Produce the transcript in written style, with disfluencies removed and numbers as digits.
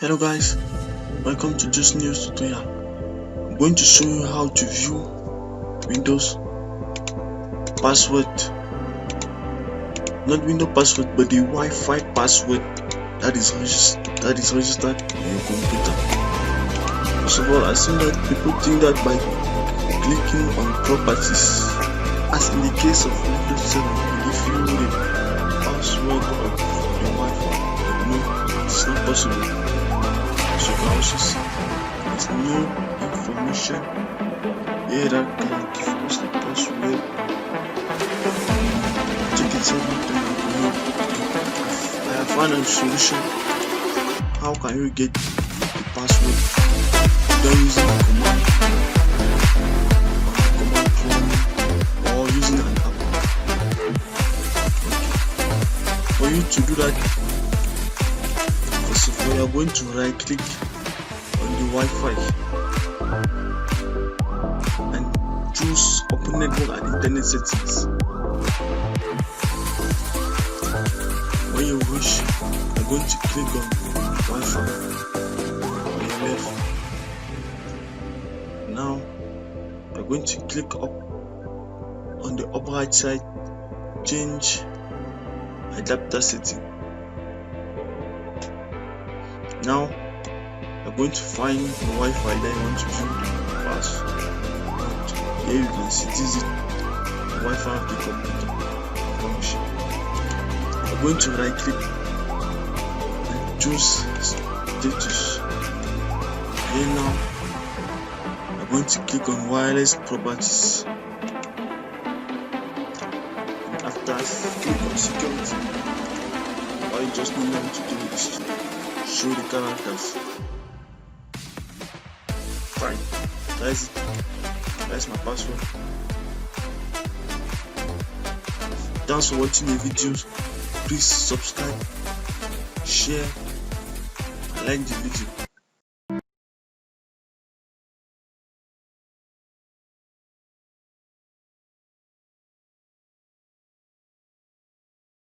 Hello guys, welcome to this news tutorial. I'm going to show you how to view Windows password, not Windows password but the Wi-Fi password that is registered on your computer. First of all, I see that people think that by clicking on properties, as in the case of Windows 7, will give you the password of your Wi-Fi. But no, it's not possible. As you can also see, there's no information here that can give us the password. Take it I have found a solution. How can you get the password without using a command prompt or using an app? Okay. For you to do that, first of all, you are going to right click on the Wi-Fi and choose Open Network and Internet Settings. When you wish, you are going to click on Wi-Fi on your left. Now you are going to click up on the upper right side, change adapter setting. Now you're going to find the Wi-Fi that you want to view the password. Here you can see this is the Wi-Fi of the computer function. You're going to right click and choose status. Then now you're going to click on wireless properties. And after click on security, all you just need to do is show the characters. Fine, that's it. That's my password. Thanks for watching the videos. Please subscribe, share, and like the video.